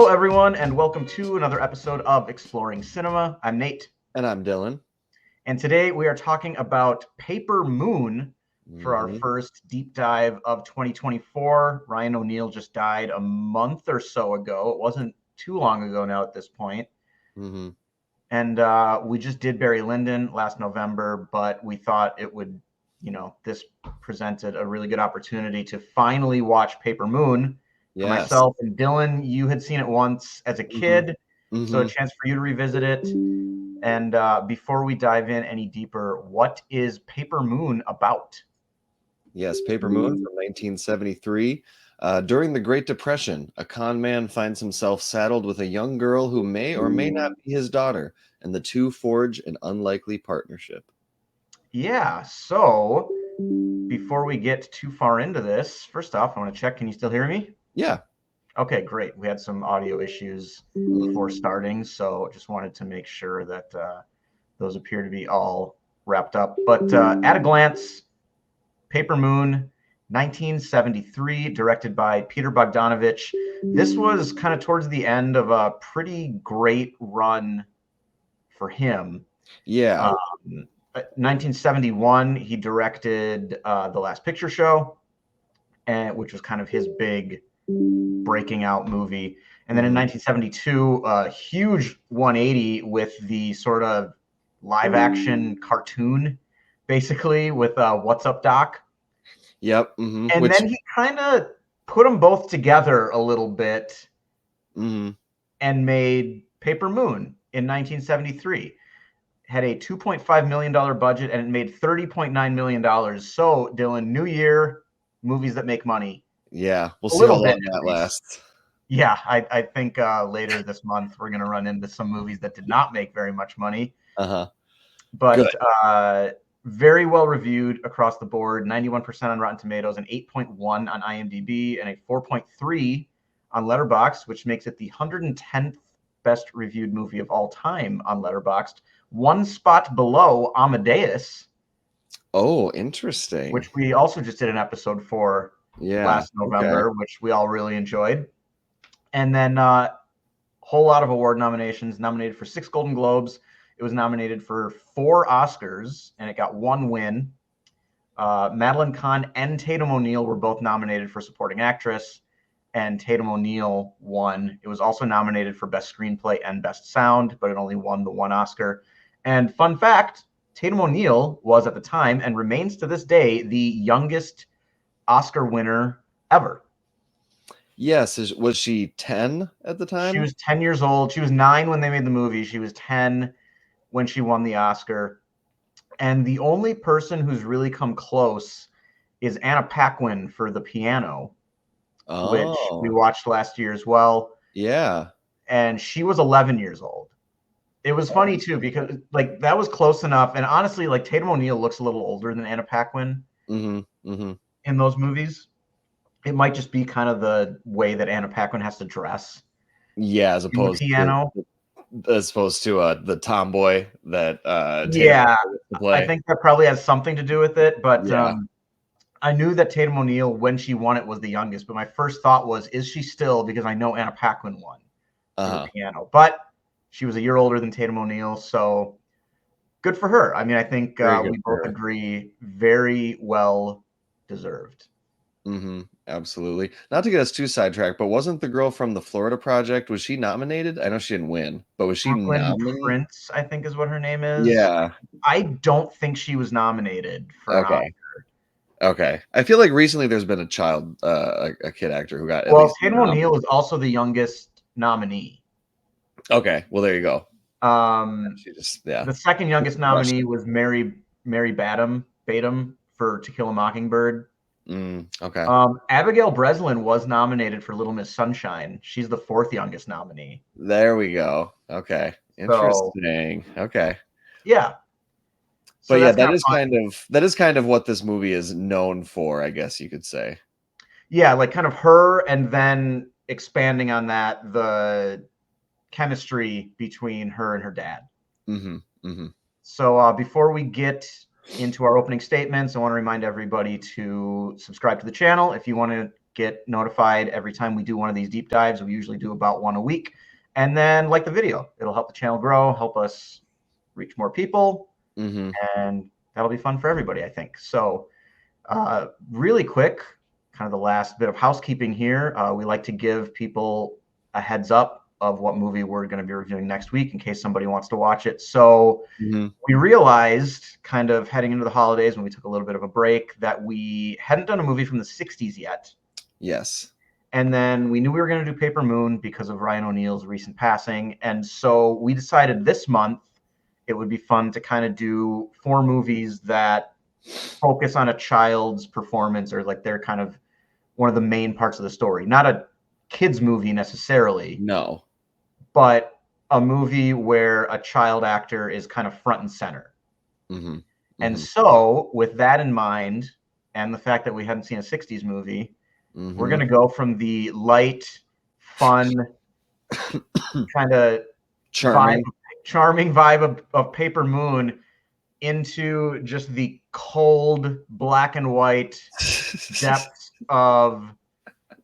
Hello, everyone, and welcome to another episode of Exploring Cinema. I'm Nate. And I'm Dylan. And today we are talking about Paper Moon for our first deep dive of 2024. Ryan O'Neal just died a month or so ago. It wasn't too long ago now at this point. And we just did Barry Lyndon last November, but we thought it would, this presented a really good opportunity to finally watch Paper Moon. For myself and Dylan, you had seen it once as a kid, so a chance for you to revisit it. And before we dive in any deeper, what is Paper Moon about? Yes, Paper Moon from 1973. During the Great Depression, a con man finds himself saddled with a young girl who may or may not be his daughter, and the two forge an unlikely partnership. Yeah, so before we get too far into this, first off, I want to check, can you still hear me? Yeah. Okay, great. We had some audio issues before starting, so just wanted to make sure that those appear to be all wrapped up. But at a glance, Paper Moon, 1973, directed by Peter Bogdanovich. This was kind of towards the end of a pretty great run for him. Yeah. 1971, he directed The Last Picture Show, which was kind of his big breaking out movie. And then in 1972, a huge 180 with the sort of live action cartoon, basically, with What's Up, Doc? Yep. And then he kind of put them both together a little bit and made Paper Moon in 1973. Had a $2.5 million budget and it made $30.9 million. So, Dylan, new year, movies that make money. Yeah, we'll see how long that lasts. Yeah, I think later this month we're going to run into some movies that did not make very much money. But very well reviewed across the board, 91% on Rotten Tomatoes, an 8.1 on IMDb, and a 4.3 on Letterboxd, which makes it the 110th best reviewed movie of all time on Letterboxd. One spot below Amadeus. Oh, interesting. Which we also just did an episode for last November, which we all really enjoyed. And then a whole lot of award nominations, nominated for 6 Golden Globes. It was nominated for 4 Oscars, and it got 1 win. Madeline Kahn and Tatum O'Neal were both nominated for Supporting Actress, and Tatum O'Neal won. It was also nominated for Best Screenplay and Best Sound, but it only won the 1 Oscar. And fun fact, Tatum O'Neal was at the time, and remains to this day, the youngest Oscar winner ever. Yes. Was she 10 at the time? She was 10 years old. She was 9 when they made the movie. She was 10 when she won the Oscar. And the only person who's really come close is Anna Paquin for The Piano, which we watched last year as well. Yeah. And she was 11 years old. It was funny, too, because like that was close enough. And honestly, like Tatum O'Neal looks a little older than Anna Paquin in those movies. It might just be kind of the way that Anna Paquin has to dress. Yeah, as opposed to the tomboy that I think that probably has something to do with it. But I knew that Tatum O'Neal, when she won it, was the youngest. But my first thought was, is she still? Because I know Anna Paquin won for The Piano. But she was a year older than Tatum O'Neal, so good for her. I mean, I think we both agree, very well deserved. Absolutely. Not to get us too sidetracked, but wasn't the girl from the Florida Project, was she nominated? I know she didn't win, but was she nominated? Prince, I think is what her name is. Yeah. I don't think she was nominated for an Oscar. Okay. I feel like recently there's been a child, a kid actor who got. Well, Tatum O'Neal is also the youngest nominee. Okay. Well, there you go. The second youngest nominee was Mary Badham for To Kill a Mockingbird. Okay. Abigail Breslin was nominated for Little Miss Sunshine. She's the 4th youngest nominee. There we go. Okay. Interesting. Okay. Yeah. So yeah, that is kind of what this movie is known for, I guess you could say. Yeah, like kind of her, and then expanding on that, the chemistry between her and her dad. So before we get into our opening statements, I want to remind everybody to subscribe to the channel if you want to get notified every time we do one of these deep dives. We usually do about one a week. And then like the video. It'll help the channel grow, help us reach more people, and that'll be fun for everybody, I think. So really quick, kind of the last bit of housekeeping here. We like to give people a heads up of what movie we're going to be reviewing next week in case somebody wants to watch it. So we realized kind of heading into the holidays when we took a little bit of a break that we hadn't done a movie from the 60s yet. Yes. And then we knew we were going to do Paper Moon because of Ryan O'Neal's recent passing. And so we decided this month it would be fun to kind of do 4 movies that focus on a child's performance, or like they're kind of one of the main parts of the story. Not a kid's movie necessarily. No. But a movie where a child actor is kind of front and center. And so with that in mind, and the fact that we hadn't seen a 60s movie, we're going to go from the light, fun, kind of charming vibe of Paper Moon into just the cold black and white depths of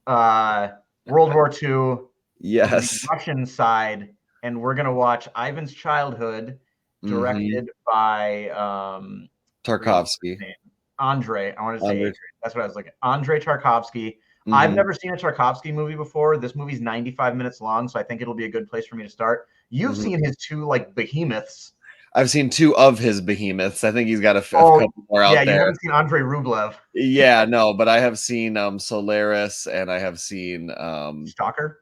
World War II. Yes. Russian side, and we're going to watch Ivan's Childhood, directed by Tarkovsky. Andrei. I want to say Adrian. That's what I was looking at. Andrei Tarkovsky. I've never seen a Tarkovsky movie before. This movie's 95 minutes long, so I think it'll be a good place for me to start. You've seen his 2 like behemoths. I've seen 2 of his behemoths. I think he's got a couple more out there. Yeah, you haven't seen Andrei Rublev. Yeah, no, but I have seen Solaris, and I have seen Stalker.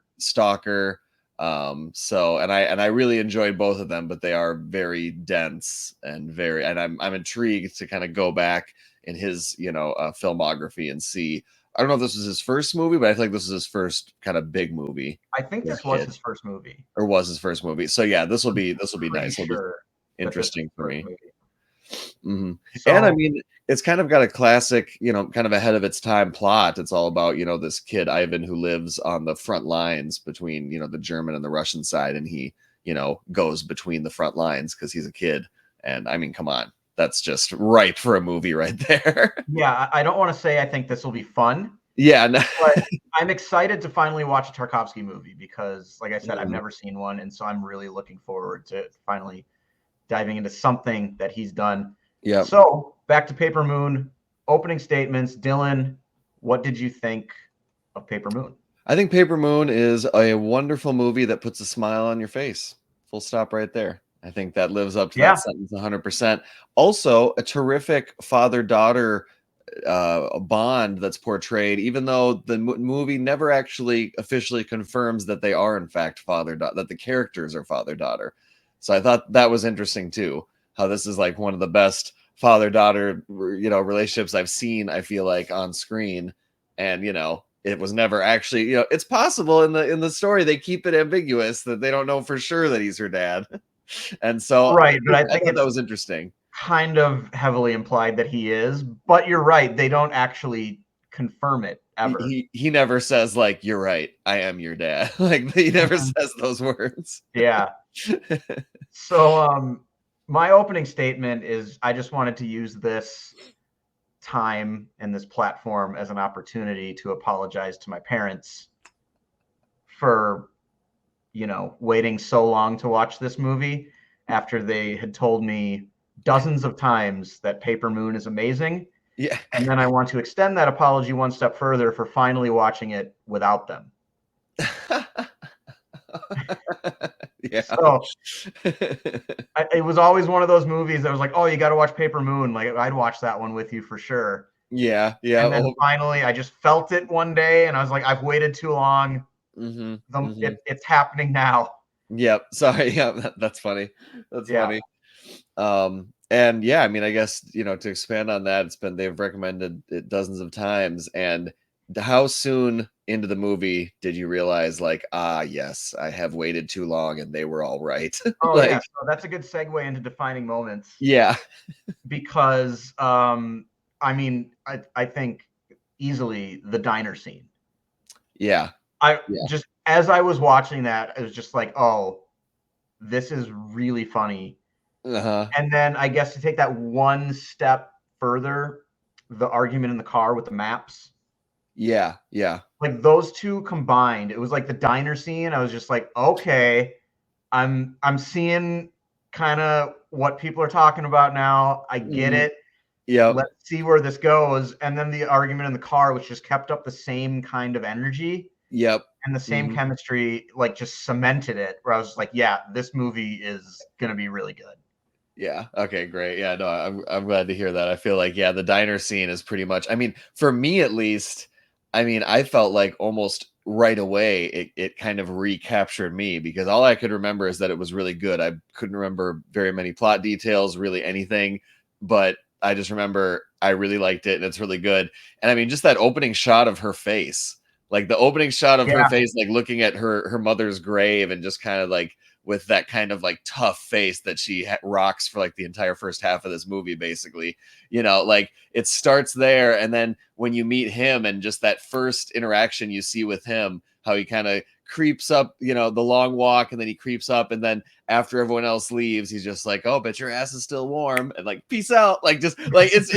So and I really enjoyed both of them, but they are very dense and I'm intrigued to kind of go back in his filmography and see. I don't know if this was his first movie, but I think this is his first kind of big movie. I think this was his first movie. Or was his first movie. So yeah, this will be nice. It'll be interesting for me. So, and I mean, it's kind of got a classic, kind of ahead of its time plot. It's all about, this kid Ivan who lives on the front lines between, the German and the Russian side, and he, goes between the front lines because he's a kid. And I mean, come on, that's just right for a movie right there. Yeah, I don't want to say I think this will be fun. Yeah, no. But I'm excited to finally watch a Tarkovsky movie because, like I said, I've never seen one, and so I'm really looking forward to finally diving into something that he's done. Yeah. So back to Paper Moon. Opening statements. Dylan, what did you think of Paper Moon? I think Paper Moon is a wonderful movie that puts a smile on your face. Full stop right there. I think that lives up to that sentence 100%. Also, a terrific father-daughter bond that's portrayed, even though the movie never actually officially confirms that they are in fact that the characters are father-daughter. So I thought that was interesting too, how this is like one of the best father-daughter, relationships I've seen, I feel like, on screen. And, it was never actually, it's possible in the story, they keep it ambiguous that they don't know for sure that he's her dad. And so right, but I think that was interesting. Kind of heavily implied that he is, but you're right, they don't actually confirm it ever. He never says like, you're right, I am your dad. Like he never says those words. Yeah. So my opening statement is I just wanted to use this time and this platform as an opportunity to apologize to my parents for waiting so long to watch this movie after they had told me dozens of times that Paper Moon is amazing. Yeah. And then I want to extend that apology one step further for finally watching it without them. Yeah. So it was always one of those movies that was like, oh, you got to watch Paper Moon. Like I'd watch that one with you for sure. Yeah. Yeah. And then finally I just felt it one day and I was like, I've waited too long. It's happening now. Yep. Sorry. Yeah. That's funny. That's funny. And yeah, I mean, I guess, to expand on that, they've recommended it dozens of times. And how soon into the movie did you realize like, yes, I have waited too long and they were all right? Oh yeah. So that's a good segue into defining moments. Yeah. Because, I mean, I think easily the diner scene. Yeah. Just as I was watching that, it was just like, oh, this is really funny. And then I guess to take that one step further, the argument in the car with the maps. Yeah, yeah. Like those two combined, it was like the diner scene. I was just like, okay, I'm seeing kind of what people are talking about now. I get Mhm. it. Yep. Let's see where this goes. And then the argument in the car, which just kept up the same kind of energy Yep. and the same Mhm. chemistry, like just cemented it. Where I was like, yeah, this movie is gonna be really good. Yeah. Okay, great. Yeah, no, I'm glad to hear that. I feel like yeah, the diner scene is pretty much I mean, for me at least, I mean, I felt like almost right away it kind of recaptured me because all I could remember is that it was really good. I couldn't remember very many plot details, really anything, but I just remember I really liked it and it's really good. And I mean, just that opening shot of her face. Like the opening shot of her Yeah, face like looking at her mother's grave and just kind of like with that kind of like tough face that she rocks for like the entire first half of this movie basically, like it starts there and then when you meet him and just that first interaction you see with him how he kind of creeps up the long walk and then he creeps up and then after everyone else leaves he's just like, oh, bet your ass is still warm and like peace out, like just like it's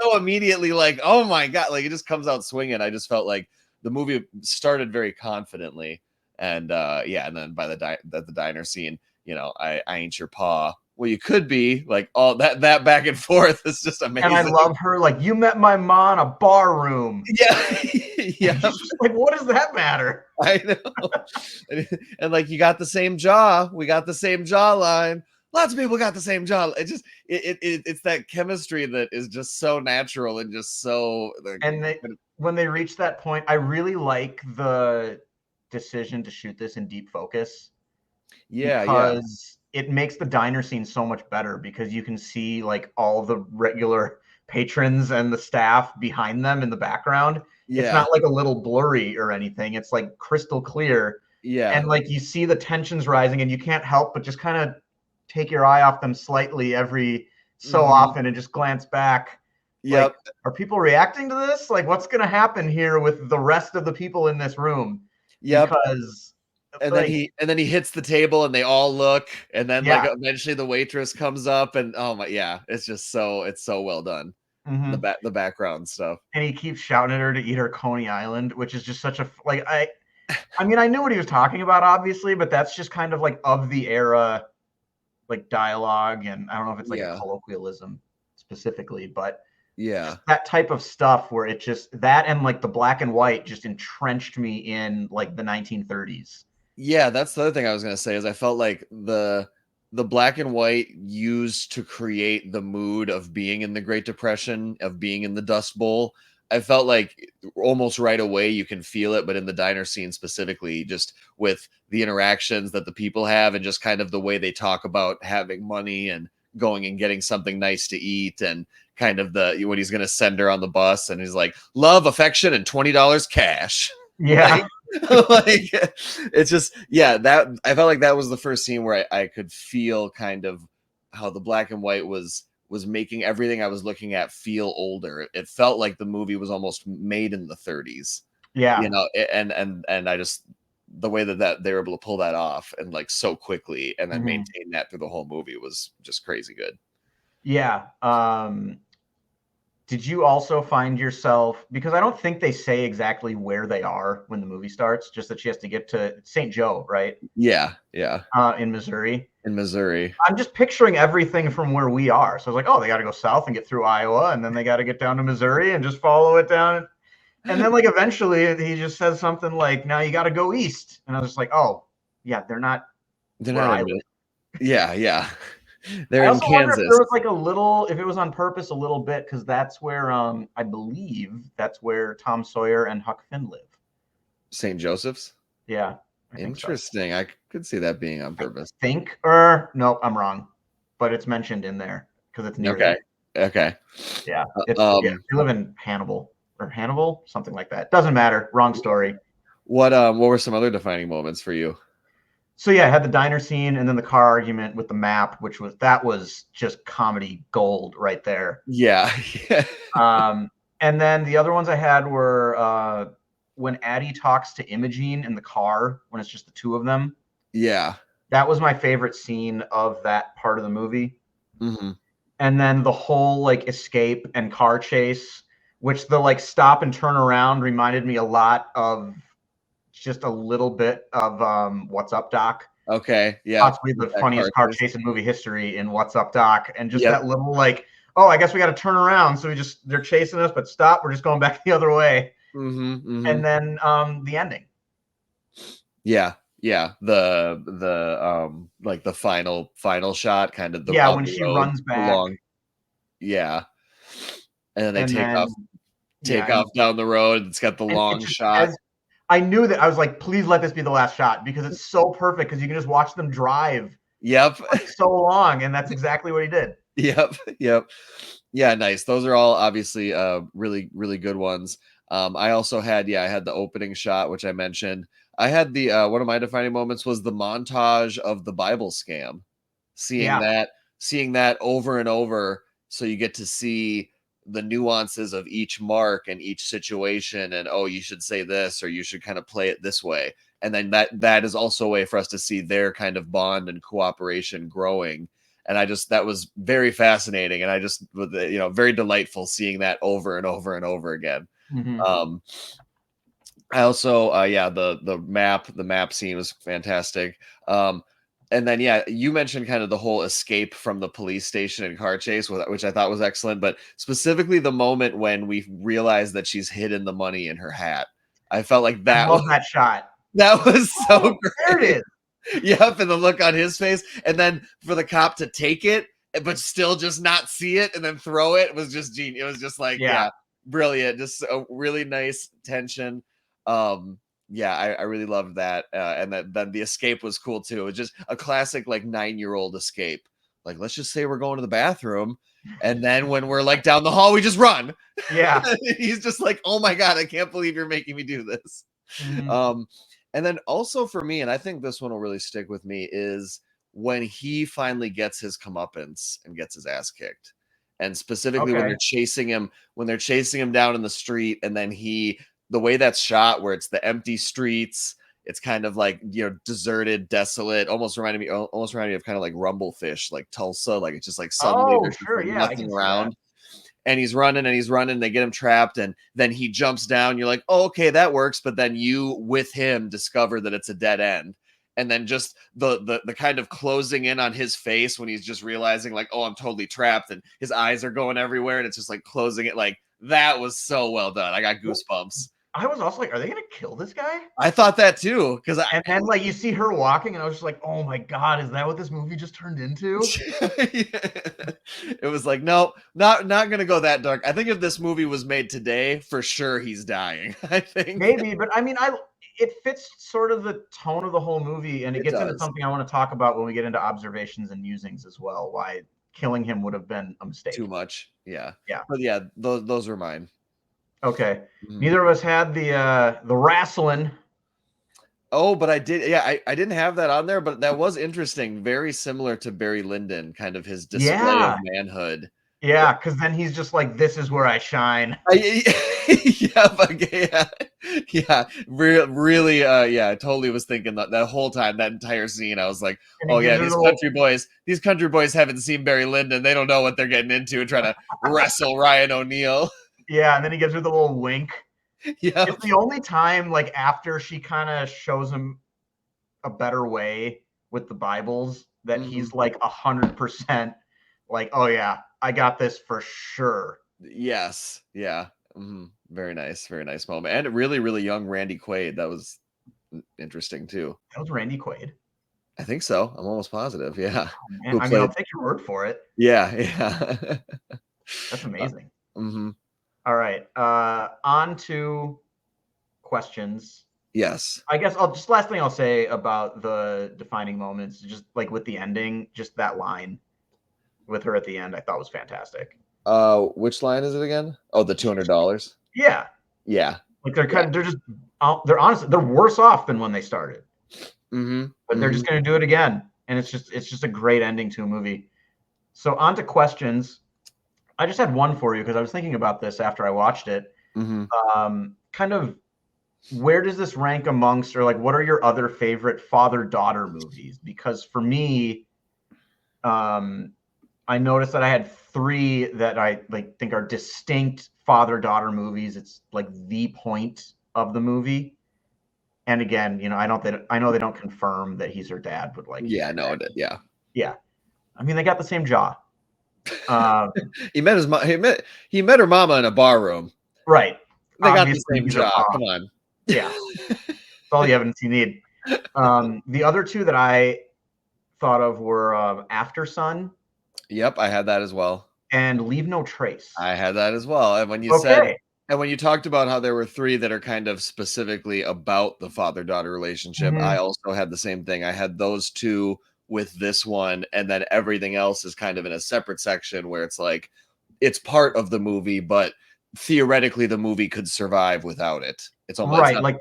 so immediately like, oh my god, like it just comes out swinging. I just felt like the movie started very confidently and yeah, and then by the diner scene, I ain't your paw. Well, you could be like all that back and forth is just and I amazing. love her. Like, you met my mom in a bar room. Yeah, And yeah, she's just like, what does that matter? I know. And like you got the same jaw, we got the same jawline. Lots of people got the same jaw. It just it's that chemistry that is just so natural and just so like, And when they reach that point, I really like the decision to shoot this in deep focus yeah, yeah, because it makes the diner scene so much better because you can see like all the regular patrons and the staff behind them in the background. It's yeah, not like a little blurry or anything. It's like crystal clear. yeah. And like you see the tensions rising and you can't help but just kind of take your eye off them slightly every so Hmm. often and just glance back like, Yep, are people reacting to this? Like, what's going to happen here with the rest of the people in this room? yep. Because, And then like, he hits the table and they all look and then like yeah. eventually the waitress comes up and oh my, yeah, it's so well done. Mm-hmm. The background stuff. And he keeps shouting at her to eat her Coney Island, which is just such a like. I mean, I knew what he was talking about, obviously, but that's just kind of like of the era, like dialogue, and I don't know if it's like a Yeah. colloquialism specifically, but Yeah. just that type of stuff where it just that and like the black and white just entrenched me in like the 1930s. Yeah, that's the other thing I was gonna say is I felt like the black and white used to create the mood of being in the Great Depression, of being in the Dust Bowl. I felt like almost right away you can feel it, but in the diner scene specifically, just with the interactions that the people have and just kind of the way they talk about having money and going and getting something nice to eat and kind of the when he's gonna send her on the bus and he's like, love, affection, and $20 cash. Yeah. Like like it's just yeah, that I felt like that was the first scene where I could feel kind of how the black and white was making everything I was looking at feel older. It felt like the movie was almost made in the 30s, Yeah. and I just the way that they were able to pull that off and like so quickly and then Mhm. maintain that through the whole movie was just crazy good. Yeah. Did you also find yourself because I don't think they say exactly where they are when the movie starts, just that she has to get to St. Joe, right? Yeah, yeah. In Missouri. In Missouri. I'm just picturing everything from where we are. So I was like, oh, they got to go south and get through Iowa, and then they got to get down to Missouri and just follow it down. And then like eventually he just says something like, now you got to go east. And I was just like, oh, yeah, they're not They're where not I in live. yeah, yeah. They're I in also wonder if there Kansas. was like a little, if it was on purpose a little bit, because that's where I believe that's where Tom Sawyer and Huck Finn live. St. Joseph's. Yeah, I think so. Interesting. I could see that being on I purpose. think, or nope, I'm wrong, but it's mentioned in there because it's near Okay. there. Okay. Yeah, Uh, yeah. um, They live in Hannibal or Hannibal, something like that. Doesn't matter. Wrong story. what were some other defining moments for you? So yeah, I had the diner scene and then the car argument with the map, which was that was just comedy gold right there. Yeah. Um, and then the other ones I had were when Addie talks to Imogene in the car when it's just the two of them. Yeah. That was my favorite scene of that part of the movie. Hmm. And then the whole like escape and car chase which the like stop and turn around reminded me a lot of just a little bit of What's Up, Doc? Okay, yeah. Possibly the That funniest car chase in movie history in What's Up, Doc? And just Yep. that little like, oh, I guess we got to turn around. So they're chasing us, but stop. We're just going back the other way. And then the ending. Yeah, yeah. The like the final shot, kind of the Yeah, on when the she road, runs the back. long, yeah. And then they And then, take yeah, off down the road. It's got the and it long just shot. as I knew that I was like, please let this be the last shot because it's so perfect because you can just watch them drive Yep. for so long, and that's exactly what he did. Yep. Yep. Yeah, nice. Those are all obviously really, really good ones. I also had, I had the opening shot, which I mentioned. I had the one of my defining moments was the montage of the Bible scam. Seeing Yeah. that, seeing that over and over, so you get to see the nuances of each mark and each situation, and oh, you should say this or you should kind of play it this way. And then that is also a way for us to see their kind of bond and cooperation growing. And that was very fascinating, and I just, very delightful seeing that over and over and over again. Mm-hmm. I also, the map scene was fantastic. And then, you mentioned kind of the whole escape from the police station and car chase, which I thought was excellent, but specifically the moment when we realized that she's hidden the money in her hat. I felt like I love that shot. that was so Oh, there it great. is. Yep, and the look on his face, and then for the cop to take it, but still just not see it, and then throw it was just genius. It was just like, Yeah. brilliant, just a really nice tension. I really loved that, and then the escape was cool too. It was just a classic like 9-year-old escape. Like, let's just say we're going to the bathroom, and then when we're like down the hall, we just run. Yeah. He's just like, oh my god, I can't believe you're making me do this. Mm-hmm. And then also for me, and I think this one will really stick with me, is when he finally gets his comeuppance and gets his ass kicked. And specifically Okay. when they're chasing him down in the street, and then the way that's shot, where it's the empty streets, it's kind of like, deserted, desolate, almost reminded me of kind of like Rumblefish, like Tulsa, like it's just like suddenly Oh, there's just sure. like Yeah, I nothing can see that. around, and he's running and he's running. They get him trapped, and then he jumps down. You're like, oh, okay, that works. But then you, with him, discover that it's a dead end. And then just the kind of closing in on his face when he's just realizing, like, oh, I'm totally trapped, and his eyes are going everywhere, and it's just like closing it. Like, that was so well done. I got goosebumps. I was also like, are they going to kill this guy? I thought that too, because And then like you see her walking, and I was just like, oh my God, is that what this movie just turned into? it was like, no, not gonna go that dark. I think if this movie was made today, for sure he's dying. I think Maybe, but I mean, it fits sort of the tone of the whole movie, and it it gets into does. something I want to talk about when we get into observations and musings as well. Why killing him would have been a Too mistake. much. Yeah. Yeah. But yeah, those are mine. Okay. Mhm. Neither of us had the wrestling. Oh, but I did. Yeah, I didn't have that on there, but that was interesting. Very similar to Barry Lyndon, kind of his display of Yeah. manhood. Yeah, because then he's just like, this is where I shine. Yeah, really. I totally was thinking that whole time, that entire scene. I was like, And he oh yeah, gives her the these country boys haven't seen Barry Lyndon. They don't know what they're getting into trying to wrestle Ryan O'Neal. yeah, and then he gives her the little wink. Yep. It's the only time, like, after she kind of shows him a better way with the Bibles, that Mhm. he's like 100% like, oh yeah, I got this for sure. Yes. Yeah. Very nice moment, and a really, really young Randy Quaid. That was interesting too. That was Randy Quaid. I think so. I'm almost positive. Yeah. Oh, man. Who I mean, I'll played? take your word for it. Yeah. Yeah. That's amazing. hmm All right. On to questions. Yes. I guess last thing I'll say about the defining moments, just like with the ending, just that line with her at the end, I thought was fantastic. Which line is it again? Oh, the $200. Yeah. Yeah. Like they're Yeah. kind of, they're honestly, they're worse off than when they started, hmm but they're just hmm going to do it again. And it's just a great ending to a movie. So on to questions. I just had one for you because I was thinking about this after I watched it. hmm Kind of where does this rank amongst, or like, what are your other favorite father-daughter movies? Because for me, um, I noticed that I had three that I like think are distinct father-daughter movies. It's like the point of the movie. And again, I know they don't confirm that he's her dad, but like, Yeah, no, yeah. Yeah. I mean, they got the same jaw. He met his mom. He met her mama in a bar room. Right. They Obviously, got the same jaw. Come on. Yeah. That's all the evidence you need. The other two that I thought of were After Sun. Yep, I had that as well. And Leave No Trace. I had that as well. And when you talked about how there were three that are kind of specifically about the father-daughter relationship, I also had the same thing. I had those two with this one, and then everything else is kind of in a separate section where it's like it's part of the movie, but theoretically the movie could survive without it. It's almost right.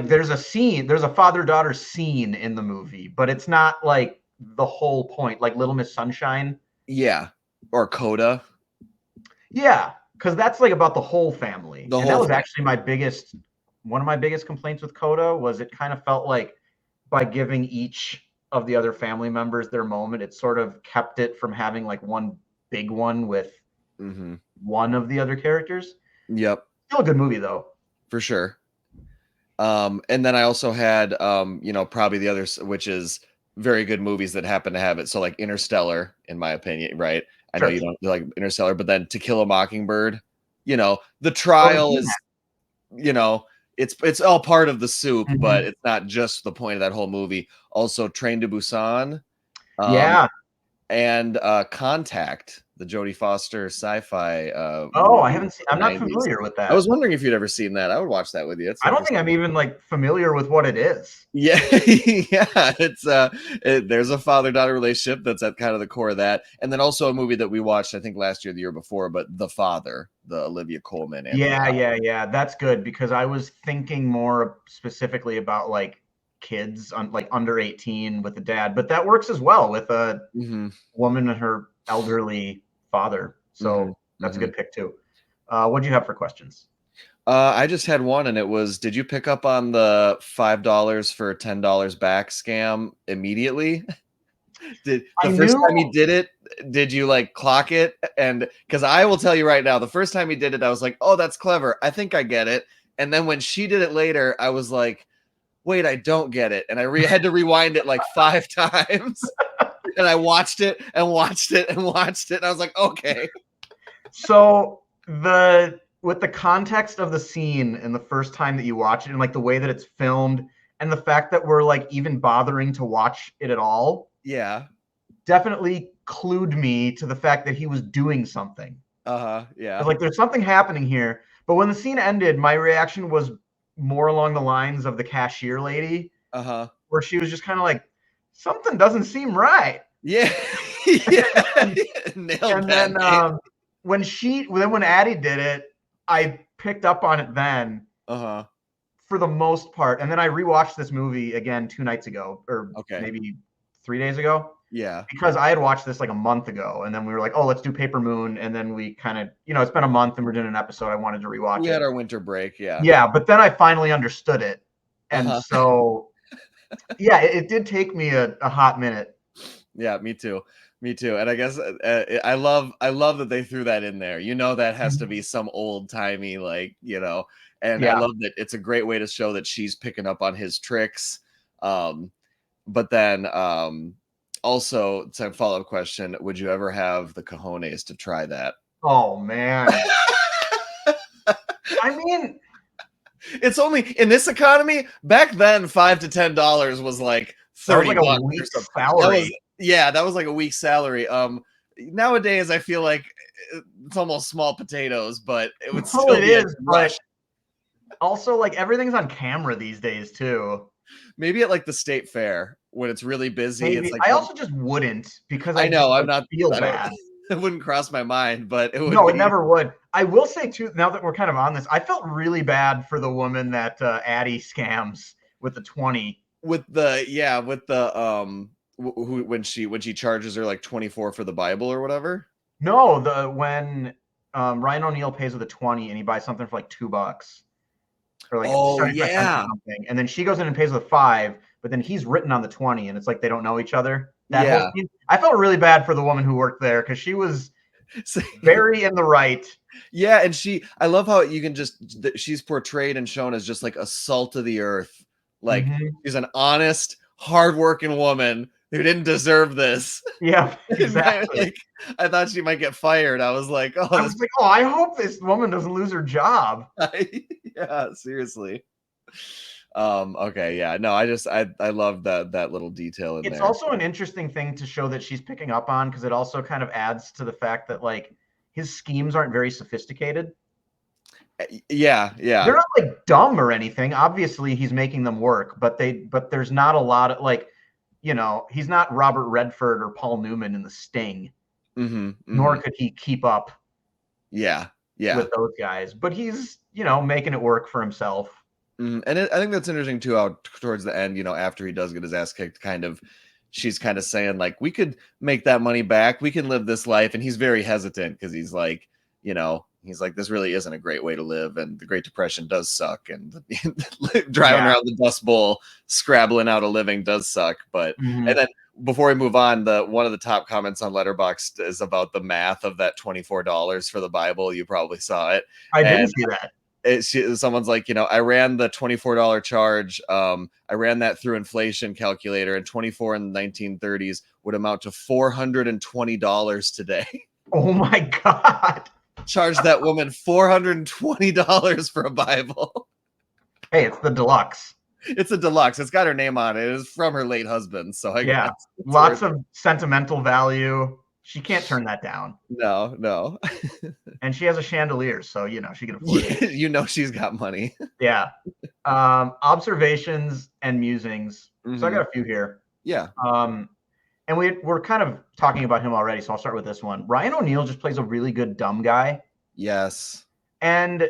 There's a scene, there's a father-daughter scene in the movie, but it's not like the whole point, like Little Miss Sunshine. Yeah. Or Coda. Yeah, because that's like about the whole family. And that was actually one of my biggest complaints with Coda was it kind of felt like by giving each of the other family members their moment, it sort of kept it from having like one big one with one of the other characters. Yep. Still a good movie though. For sure. And then I also had probably the others, which is very good movies that happen to have it. So like Interstellar, in my opinion, right? I know you don't like Interstellar, but then To Kill a Mockingbird, the trial is, it's all part of the soup, but it's not just the point of that whole movie. Also Train to Busan. And Contact, the Jodie Foster sci-fi. I haven't seen. I'm not familiar with that. I was wondering if you'd ever seen that. I would watch that with you. I don't think I'm even like familiar with what it is. Yeah, yeah. It's there's a father-daughter relationship that's at kind of the core of that, and then also a movie that we watched, I think last year, the year before, but The Father, the Olivia Colman. Yeah. That's good because I was thinking more specifically about like kids like under 18 with the dad, but that works as well with a woman and her elderly father. So that's a good pick too. What'd you have for questions? I just had one, and it was, did you pick up on the $5 for $10 back scam immediately? First time he did it, did you like clock it? And because I will tell you right now, the first time he did it, I was like, oh, that's clever. I think I get it. And then when she did it later, I was like, wait, I don't get it. And I had to rewind it like 5 times. And I watched it and watched it and watched it. And I was like, okay. So with the context of the scene and the first time that you watch it and like the way that it's filmed and the fact that we're like even bothering to watch it at all. Yeah. Definitely clued me to the fact that he was doing something. Yeah. I was like, there's something happening here. But when the scene ended, my reaction was more along the lines of the cashier lady. Where she was just kind of like, something doesn't seem right. Yeah. And then when Addie did it, I picked up on it then. For the most part. And then I rewatched this movie again 2 nights ago, or maybe 3 days ago. Yeah. Because I had watched this like a month ago, and then we were like, oh, let's do Paper Moon. And then we kind of, it's been a month and we're doing an episode. I wanted to rewatch it. We had our winter break. Yeah. Yeah. But then I finally understood it. And so, yeah, it did take me a hot minute. Yeah, me too. And I guess I love that they threw that in there. That has to be some old timey, like, and I love that it's a great way to show that she's picking up on his tricks. But then also, it's a follow-up question. Would you ever have the cojones to try that? Oh, man. I mean, it's only in this economy. Back then, $5 to $10 was like $30 like a week's salary. That was like a week's salary. Nowadays, I feel like it's almost small potatoes, but it would still be a rush. Also, like everything's on camera these days too. Maybe at like the state fair when it's really busy. Maybe. It's like, I also just wouldn't because I know I'm not feel bad. It wouldn't cross my mind, but it would. No, it never would. I will say too. Now that we're kind of on this, I felt really bad for the woman that Addie scams with the 20. When she charges her like 24 for the Bible or whatever. No, when Ryan O'Neal pays with a 20 and he buys something for like $2. Or like something, and then she goes in and pays with a 5, but then he's written on the 20, and it's like they don't know each other. Whole scene, I felt really bad for the woman who worked there because she was So, Very in the right. yeah, and I love how you can she's portrayed and shown as just like a salt of the earth. Like she's an honest, hardworking woman who didn't deserve this. Yeah, exactly. Like, I thought she might get fired. I was like, oh, I was like, oh, I hope this woman doesn't lose her job. yeah, seriously. Okay, yeah, no, I love that little detail in It's there. also an interesting thing to show that she's picking up on, because it also kind of adds to the fact that like his schemes aren't very sophisticated. Yeah, They're yeah. not like dumb or anything. Obviously, he's making them work, but there's not a lot of like, he's not Robert Redford or Paul Newman in The Sting, nor could he keep up Yeah, yeah. with those guys. But he's, making it work for himself. And I think that's interesting too. How towards the end, after he does get his ass kicked, she's kind of saying like, we could make that money back. We can live this life, and he's very hesitant because he's like, this really isn't a great way to live, and the Great Depression does suck, and driving around the Dust Bowl, scrabbling out a living does suck. But and then before we move on, one of the top comments on Letterboxd is about the math of that $24 for the Bible. You probably saw it. I didn't see that. Someone's like, I ran the $24 charge. I ran that through inflation calculator, and 24 in the 1930s would amount to $420 today. Oh my God. Charge that woman $420 for a Bible. Hey, it's the deluxe. It's a deluxe. It's got her name on it. It is from her late husband. So I guess lots of sentimental value. She can't turn that down. No. And she has a chandelier, so she can afford it. She's got money. Yeah. Observations and musings. So I got a few here. Yeah. And we're kind of talking about him already, so I'll start with this one. Ryan O'Neal just plays a really good dumb guy. Yes. And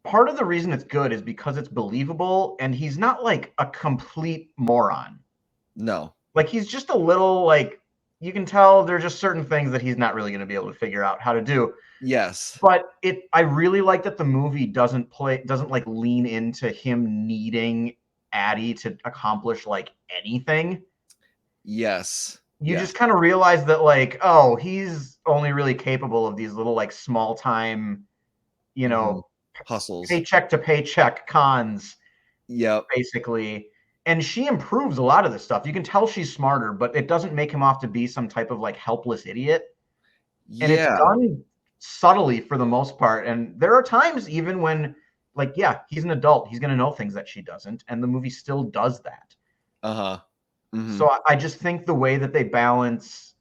part of the reason it's good is because it's believable, and he's not like a complete moron. No. Like, he's just a little like, you can tell there are just certain things that he's not really going to be able to figure out how to do. Yes. But I really like that the movie doesn't like lean into him needing Addie to accomplish like anything. Yes. You just kind of realize that like, oh, he's only really capable of these little like small time, hustles, paycheck to paycheck cons. Yep. Basically. And she improves a lot of this stuff. You can tell she's smarter, but it doesn't make him off to be some type of like helpless idiot. And it's done subtly for the most part. And there are times even when like, yeah, he's an adult, he's going to know things that she doesn't. And the movie still does that. So I just think the way that they balance,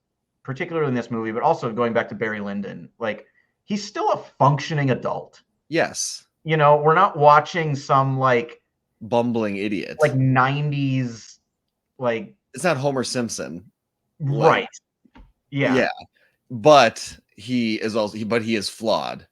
particularly in this movie, but also going back to Barry Lyndon, like he's still a functioning adult. Yes. We're not watching some like bumbling idiot, like 90s, like it's not Homer Simpson. Right. Yeah. But he is flawed.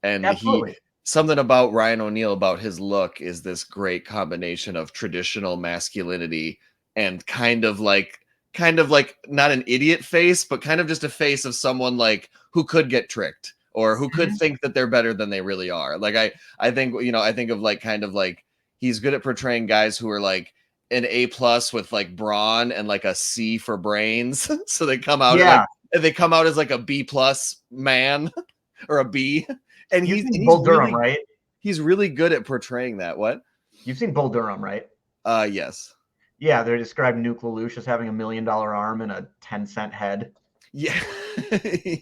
And absolutely. Something about Ryan O'Neal, about his look, is this great combination of traditional masculinity and kind of like not an idiot face, but kind of just a face of someone like who could get tricked or who could think that they're better than they really are. Like I think I think of like kind of like he's good at portraying guys who are like an A+ with like brawn and like a C for brains. So they come out as like a B+ man or a B. And he's Bull Durham, right? He's really good at portraying that. What? You've seen Bull Durham, right? Yes. Yeah, they described Nuke LaLoosh as having $1 million arm and a 10-cent head. Yeah.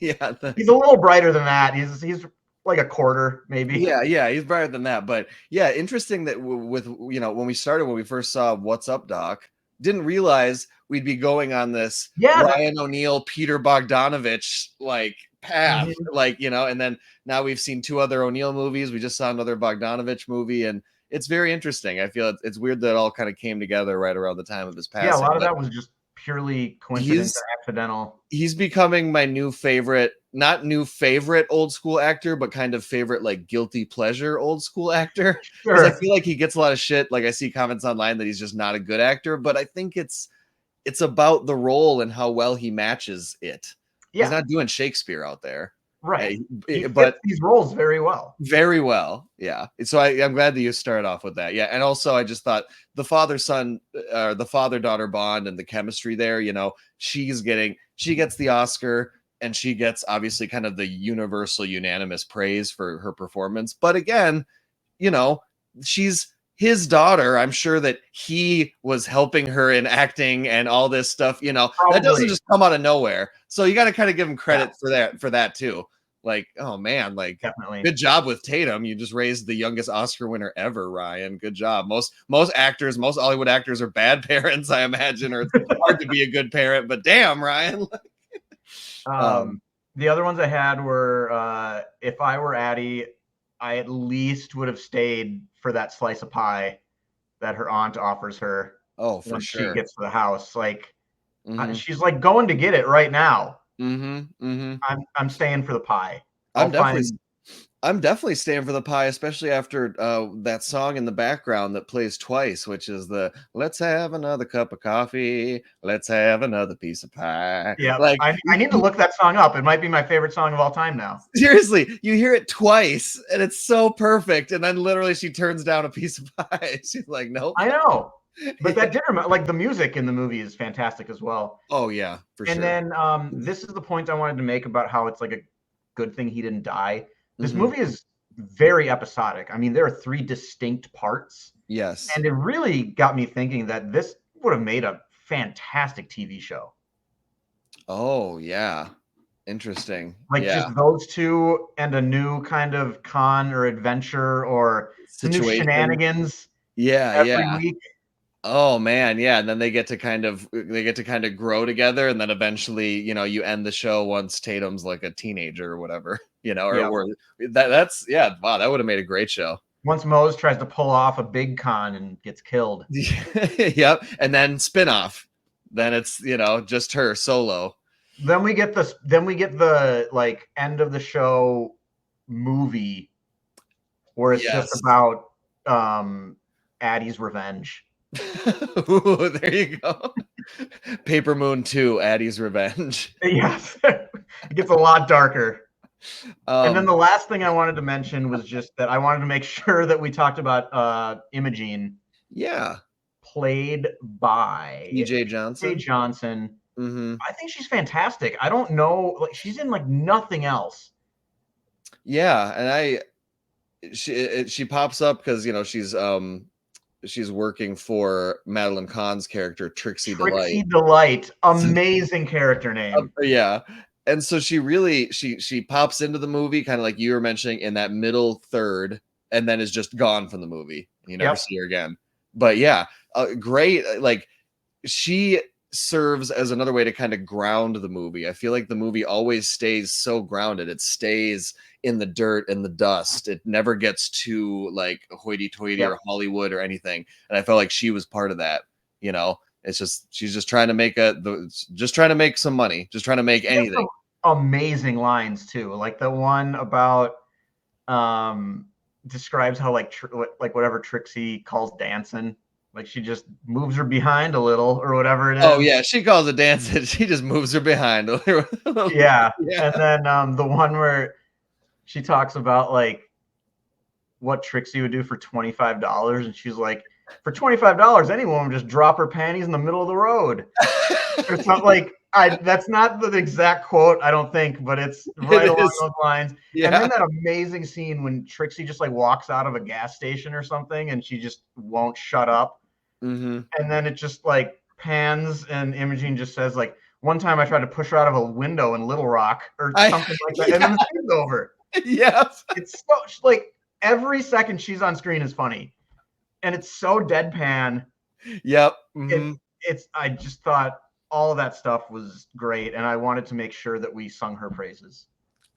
Yeah. He's a little brighter than that. He's like a quarter, maybe. Yeah, he's brighter than that. But yeah, interesting that with when we first saw What's Up, Doc, didn't realize we'd be going on this Ryan O'Neal, Peter Bogdanovich like path, like and then now we've seen 2 other O'Neal movies. We just saw another Bogdanovich movie, and it's very interesting. I feel it's weird that it all kind of came together right around the time of his passing. Yeah, a lot of that was just purely coincidence or accidental. He's becoming my not new favorite old school actor, but kind of favorite like guilty pleasure old school actor. Because I feel like he gets a lot of shit. Like I see comments online that he's just not a good actor, but I think it's about the role and how well he matches it. Yeah. He's not doing Shakespeare out there. Right. But these roles very well. Very well. Yeah. So I'm glad that you started off with that. Yeah. And also I just thought the father-daughter bond and the chemistry there, she gets the Oscar. and she gets obviously kind of the universal unanimous praise for her performance. But again, you know, she's his daughter. I'm sure that he was helping her in acting and all this stuff, you know, that doesn't Probably. just come out of nowhere. So you got to kind of give him Yeah, credit for that too. Like, oh man, like definitely. good job with Tatum. You just raised the youngest Oscar winner ever, Ryan. Good job. Most actors, most Hollywood actors are bad parents, I imagine, or it's hard to be a good parent, but damn, Ryan. Um, the other ones I had were if I were Addie, I at least would have stayed for that slice of pie that her aunt offers her Oh, for when she sure. gets to the house. Like Mm-hmm. she's like going to get it right now. Mm-hmm. Mm-hmm. I'm staying for the pie. I'll I'm definitely find. I'm definitely staying for the pie, especially after that song in the background that plays twice, which is the "Let's have another cup of coffee, let's have another piece of pie." Yeah, Like, I need to look that song up. It might be my favorite song of all time now. seriously, you hear it twice, and it's so perfect. And then literally, she turns down a piece of pie. She's like, "Nope." I know, but Yeah. that did remind, like the music in the movie is fantastic as well. Oh yeah, for And sure. then this is the point I wanted to make about how it's like a good thing he didn't die. This Hmm. movie is very episodic. I mean, there are three distinct parts, Yes. and it really got me thinking that this would have made a fantastic TV show. Oh yeah. Interesting. Like Yeah. just those two and a new kind of con or adventure or some new Situation. shenanigans Yeah. every Yeah. week. Oh man, yeah, and then they get to kind of grow together, and then eventually, you know, you end the show once Tatum's like a teenager or whatever, you know, Yeah. or that's yeah, wow, that would have made a great show. Once Mose tries to pull off a big con and gets killed. Yep, and then spin-off. Then it's, you know, just her solo. Then we get this. Then we get the like end of the show movie where it's just Yes. about Addie's revenge. Ooh, there you go. Paper Moon 2, Addie's Revenge. Yes, it gets a lot darker. And then Um, the last thing I wanted to mention was just that I wanted to make sure that we talked about Imogene, yeah, played by TJ Jay Johnson. Johnson. Hmm. I think she's fantastic. I don't know, like she's in like nothing else. Yeah, and she pops up because, you know, she's working for Madeline Kahn's character Trixie Trixie Delight. Delight, amazing character name. Yeah, and so she really she pops into the movie kind of like you were mentioning in that middle third, and then is just gone from the movie. You never Yep. see her again. But yeah, great. Like she serves as another way to kind of ground the movie. I feel like the movie always stays so grounded. It stays in the dirt and the dust. It never gets too like hoity-toity Yep. or Hollywood or anything. And I felt like she was part of that. You know, it's just she's just trying to make just trying to make some money, just trying to make She has anything. some amazing lines too, like the one about um describes how like like whatever Trixie calls dancing, like she just moves her behind a little or whatever it Oh is. yeah, she calls it dancing. She just moves her behind. Yeah. And Yeah. then the one where she talks about like what Trixie would do for $25 and she's like, for $25 anyone would just drop her panties in the middle of the road. It's not like I that's not the exact quote, I don't think, but it's right It along is. those lines. And then Yeah. that amazing scene when Trixie just like walks out of a gas station or something and she just won't shut up. Hmm. And then it just like pans and Imogene just says like one time I tried to push her out of a window in Little Rock or I something like that. And then yeah, the scene's over. yeah. It's so like every second she's on screen is funny. And it's so deadpan. Yep. Hmm. It's I just thought all of that stuff was great, and I wanted to make sure that we sung her praises.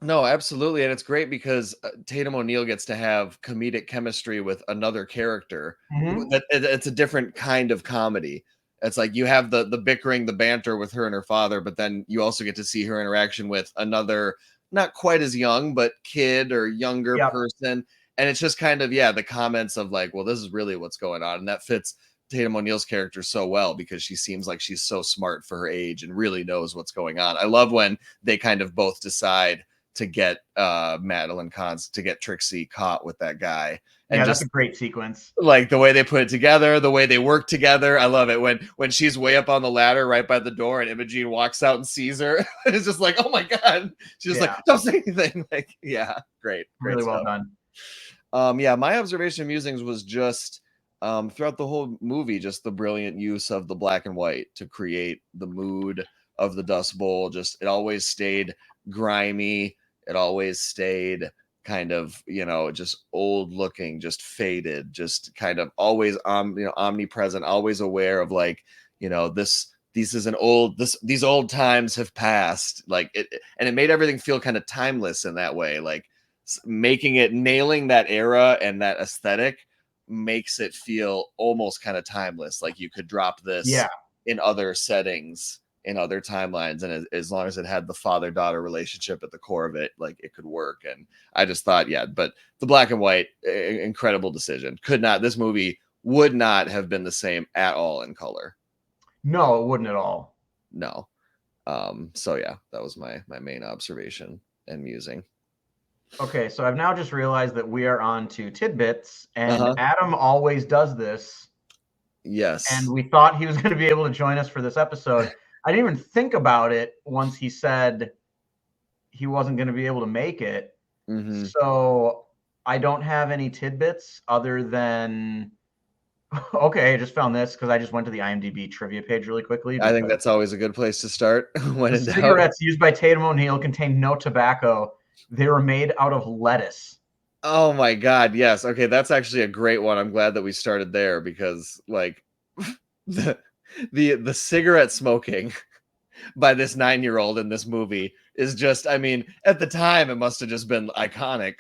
No, absolutely, and it's great because Tatum O'Neal gets to have comedic chemistry with another character. Mm-hmm. It's a different kind of comedy. It's like you have the bickering, the banter with her and her father, but then you also get to see her interaction with another, not quite as young, but kid or younger Yep. person. And it's just kind of, yeah, the comments of like, well, this is really what's going on. And that fits Tatum O'Neal's character so well because she seems like she's so smart for her age and really knows what's going on. I love when they kind of both decide to get Madeline Kahn's, to get Trixie caught with that guy. And yeah, just that's a great sequence. like the way they put it together, the way they work together. I love it when she's way up on the ladder right by the door and Imogene walks out and sees her. It's just like, oh my God. She's just like, don't say anything. Like, yeah, great Really well stuff. done. Yeah, my observation of Musings was just throughout the whole movie, just the brilliant use of the black and white to create the mood of the Dust Bowl. Just it always stayed grimy. It always stayed kind of, just old looking, just faded, just kind of always omnipresent, always aware of like, these old times have passed, like it, and it made everything feel kind of timeless in that way, like nailing that era and that aesthetic makes it feel almost kind of timeless, like you could drop this in other settings, in other timelines, and as long as it had the father-daughter relationship at the core of it, like it could work. And I just thought, but the black and white, incredible decision. This movie would not have been the same at all in color. No, it wouldn't at all. No. So yeah, that was my main observation and musing. Okay, so I've now just realized that we are on to Tidbits, and Adam always does this. Yes. And we thought he was going to be able to join us for this episode. I didn't even think about it once he said he wasn't going to be able to make it. Mm-hmm. So I don't have any tidbits other than, okay, I just found this because I just went to the IMDb trivia page really quickly. I think that's always a good place to start. When in doubt. Cigarettes used by Tatum O'Neal contained no tobacco. They were made out of lettuce. Oh my God, yes. Okay, that's actually a great one. I'm glad that we started there because like the cigarette smoking by this 9-year-old in this movie is just, I mean, at the time it must have just been iconic.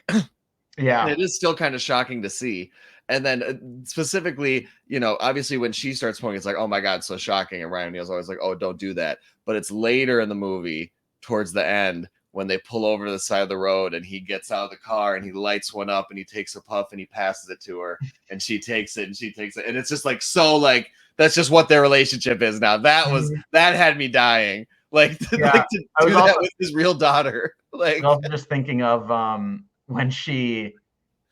Yeah. And it is still kind of shocking to see. And then specifically, obviously when she starts smoking, it's like, oh my God, so shocking. And Ryan O'Neal's always like, oh, don't do that. But it's later in the movie, towards the end, when they pull over to the side of the road and he gets out of the car and he lights one up and he takes a puff and he passes it to her and she takes it. And it's just like, so like, that's just what their relationship is now. That had me dying. Like, to do that with his real daughter. Like, I was just thinking of when she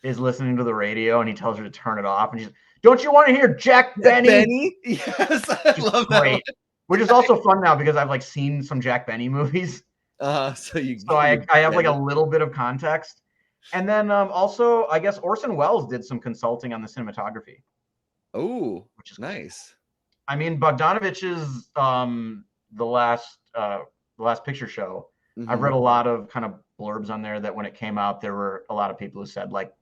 is listening to the radio and he tells her to turn it off and she's, don't you want to hear Jack Benny? Yes, I love that. Which is also fun now because I've like seen some Jack Benny movies. So I have like a little bit of context. And then also, I guess Orson Welles did some consulting on the cinematography. Oh, which is nice. I mean, Bogdanovich's the last picture show. Mm-hmm. I've read a lot of kind of blurbs on there that when it came out, there were a lot of people who said like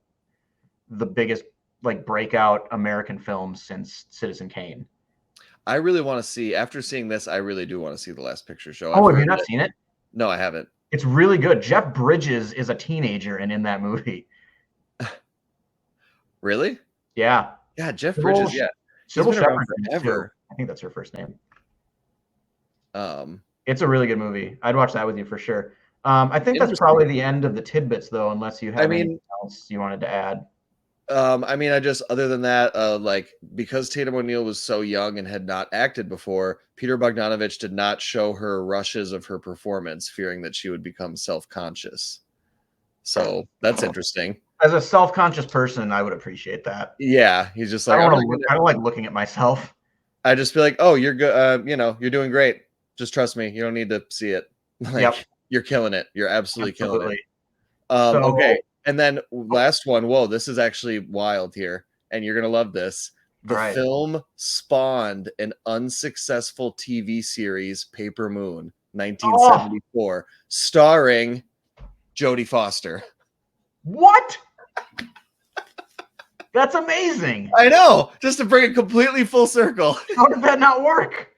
the biggest like breakout American film since Citizen Kane. I really want to see, after seeing this, I really do want to see The Last Picture Show. Oh, have you not seen it? No, I haven't. It's really good. Jeff Bridges is a teenager and in that movie. Really? Yeah. Yeah, Jeff Bridges, yeah. Sybil Shepherd forever. I think that's her first name. It's a really good movie. I'd watch that with you for sure. I think that's probably the end of the tidbits, though, unless you have anything else you wanted to add. I mean, other than that, like, because Tatum O'Neal was so young and had not acted before, Peter Bogdanovich did not show her rushes of her performance, fearing that she would become self-conscious. So that's interesting. As a self-conscious person, I would appreciate that. Yeah, he's just like, I don't like looking at myself. I just feel like, oh, you're good. You're doing great. Just trust me. You don't need to see it. Like, You're killing it. You're absolutely killing it. Okay. And then last one. Whoa, this is actually wild here. And you're going to love this. The film spawned an unsuccessful TV series, Paper Moon, 1974, starring Jodie Foster. What? That's amazing. I know. Just to bring it completely full circle. How did that not work?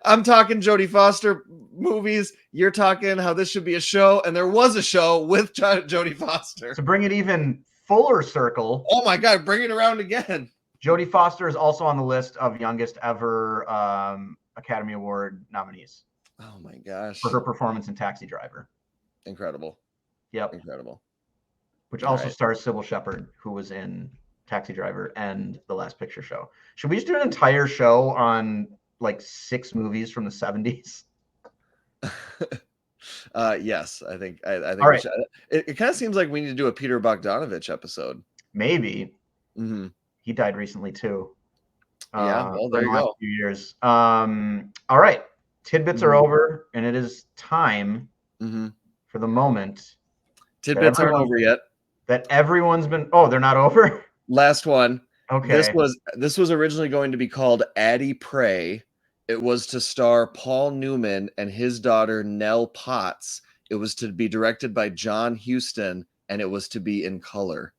I'm talking Jodie Foster movies. You're talking how this should be a show, and there was a show with Jodie Foster. To bring it even fuller circle. Oh my God, bring it around again. Jodie Foster is also on the list of youngest ever Academy Award nominees. Oh my gosh. For her performance in Taxi Driver. Incredible. Yep. Incredible. Which also stars Sybil Shepherd, who was in Taxi Driver and The Last Picture Show. Should we just do an entire show on like 6 movies from the 70s? Yes, I think All we right, should. It kind of seems like we need to do a Peter Bogdanovich episode. maybe Hmm. he died recently too. Yeah, well, Or there in the you last go. few years. All right, tidbits are Hmm. over, and it is time Hmm. for the moment that Tidbits aren't everyone over yet. that everyone's been. Oh, they're not over. Last one. Okay. This was originally going to be called Addie Pray. It was to star Paul Newman and his daughter Nell Potts. It was to be directed by John Huston, and it was to be in color.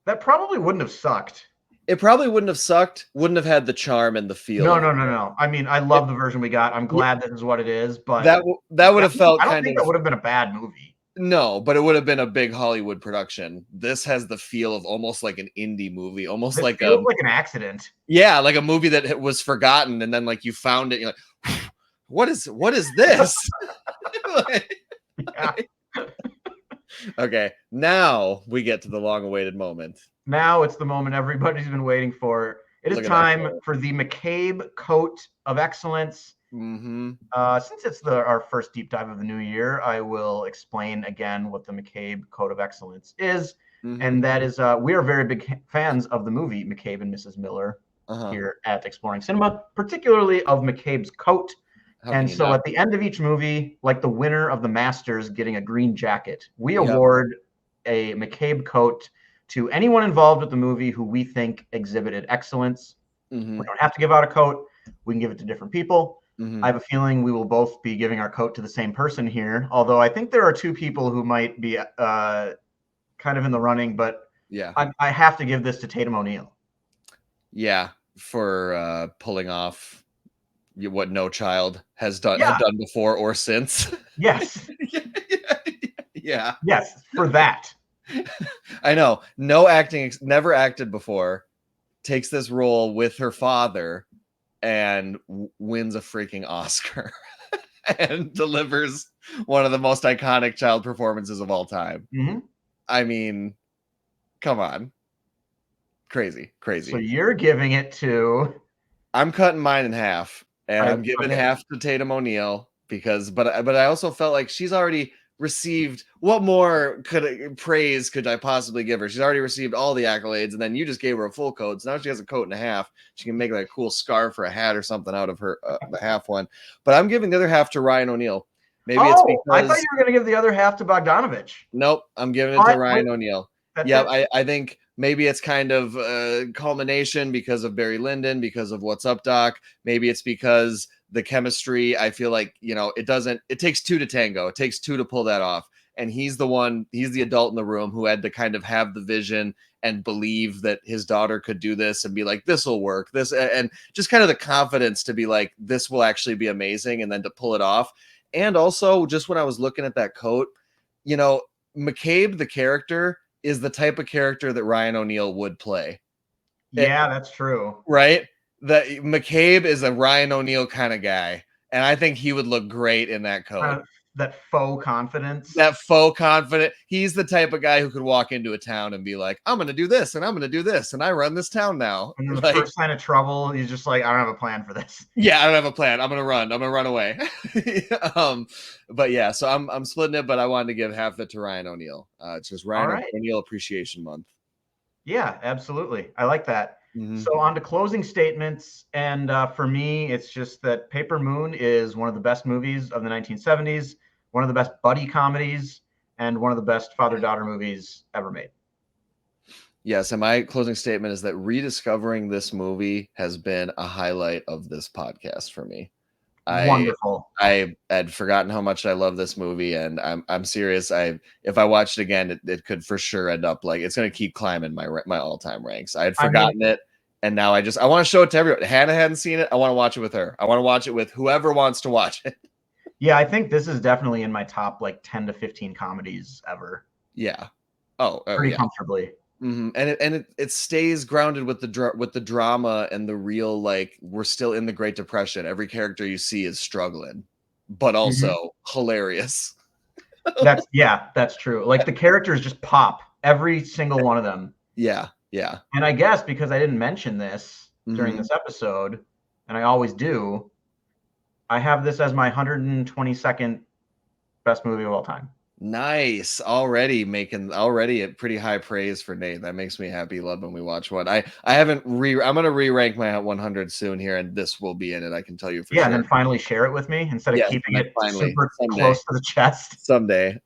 That probably wouldn't have sucked. It probably wouldn't have sucked, wouldn't have had the charm and the feel No, of no, no, no. I mean, I it. love the version we got. I'm Yeah, glad this is what it is, but that would have felt I don't kind think of that would have been a bad movie. no, but it would have been a big Hollywood production. This has the feel of almost like an indie movie, almost This like feels like an accident. yeah, like a movie that was forgotten and then like you found it, you're like, what is this? Yeah. Okay, now we get to the long-awaited moment. Now it's the moment everybody's been waiting for. It is Look at that time coat. for the McCabe Coat of Excellence. Mm-hmm. Since it's our first deep dive of the new year, I will explain again what the McCabe Code of Excellence is. Mm-hmm. And that is, we are very big fans of the movie McCabe and Mrs. Miller Uh-huh. here at Exploring Cinema, particularly of McCabe's coat. How can And you so not? at the end of each movie, like the winner of the Masters getting a green jacket, we Yep. award a McCabe coat to anyone involved with the movie who we think exhibited excellence. Mm-hmm. We don't have to give out a coat. We can give it to different people. I Mm-hmm. have a feeling we will both be giving our coat to the same person here, although I think there are two people who might be kind of in the running, but Yeah. I have to give this to Tatum O'Neal. Yeah. For pulling off what no child has done Yeah. before or since. Yes. Yeah. Yes. For that. I know. No acting, never acted before, takes this role with her father and wins a freaking Oscar and delivers one of the most iconic child performances of all time. Mm-hmm. I mean, come on. Crazy, So crazy. you're giving it to. I'm cutting mine in half, and I'm giving Okay. half to Tatum O'Neal because, but I also felt like she's already received what more praise could I possibly give her? She's already received all the accolades, and then you just gave her a full coat, so now she has a coat and a half. She can make like a cool scarf or a hat or something out of her the half one. But I'm giving the other half to Ryan O'Neal. Maybe it's Oh, I thought because you were going to give the other half to Bogdanovich. nope, I'm giving it All to right, wait, Ryan O'Neal. that's Yeah, it. I think maybe it's kind of a culmination because of Barry Lyndon, because of What's Up, Doc. Maybe it's because the chemistry, I feel like, it takes two to tango. It takes two to pull that off. And he's the adult in the room who had to kind of have the vision and believe that his daughter could do this and be like, this will work. And just kind of the confidence to be like, this will actually be amazing. And then to pull it off. And also, just when I was looking at that coat, McCabe, the character, is the type of character that Ryan O'Neal would play. Yeah, that's true. Right? That McCabe is a Ryan O'Neal kind of guy. And I think he would look great in that coat. That faux confidence. That faux confident. He's the type of guy who could walk into a town and be like, I'm going to do this and I'm going to do this. And I run this town now. And the Like, first sign of trouble, he's just like, I don't have a plan for this. yeah, I don't have a plan. I'm going to run. I'm going to run away. But yeah, so I'm splitting it, but I wanted to give half of it to Ryan O'Neal. It's just Ryan O'Neal Appreciation Month. Yeah, absolutely. I like that. Mm-hmm. So on to closing statements. And for me, it's just that Paper Moon is one of the best movies of the 1970s, one of the best buddy comedies, and one of the best father-daughter movies ever made. Yes, and my closing statement is that rediscovering this movie has been a highlight of this podcast for me. Wonderful. I had forgotten how much I love this movie, and I'm serious. If I watched it again, it could for sure end up like it's going to keep climbing my all-time ranks. I had forgotten it, and now I want to show it to everyone. Hannah hadn't seen it. I want to watch it with her. I want to watch it with whoever wants to watch it. Yeah, I think this is definitely in my top like 10 to 15 comedies ever. Yeah. Pretty comfortably. Mm-hmm. And it stays grounded with the drama and the real, like, we're still in the Great Depression. Every character you see is struggling, but also hilarious. That's true. Like the characters just pop, every single one of them. Yeah. And I guess because I didn't mention this during this episode, and I always do, I have this as my 122nd best movie of all time. Nice. Already at pretty high praise for Nate. That makes me happy. Love when we watch one. I'm gonna re-rank my 100 soon here, and this will be in it. I can tell you for sure. And then finally share it with me instead of keeping it super close to the chest. Someday.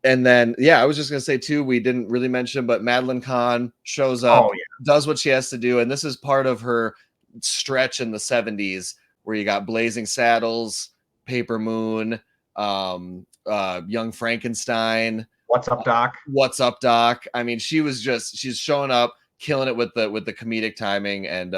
And then I was just gonna say too, we didn't really mention, but Madeline Kahn shows up, does what she has to do, and this is part of her stretch in the 70s where you got Blazing Saddles, Paper Moon, Young Frankenstein, What's Up, Doc. I mean, she's showing up, killing it with the comedic timing, and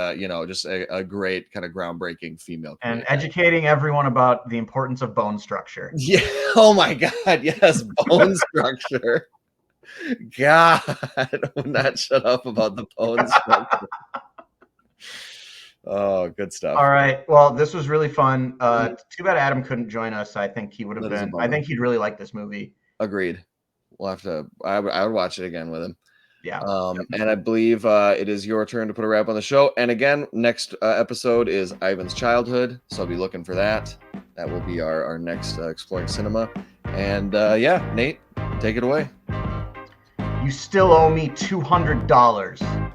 just a great kind of groundbreaking female and educating everyone about the importance of bone structure. Yeah. Oh my God. Yes, bone structure. God, will not shut up about the bone structure. Oh, good stuff. All right. Well, this was really fun. Too bad Adam couldn't join us. I think he would have been. I think he'd really like this movie. Agreed. We'll have to. I would watch it again with him. Yeah. And I believe it is your turn to put a wrap on the show. And again, next episode is Ivan's childhood, so I'll be looking for that. That will be our next Exploring Cinema. And Nate, take it away. You still owe me $200.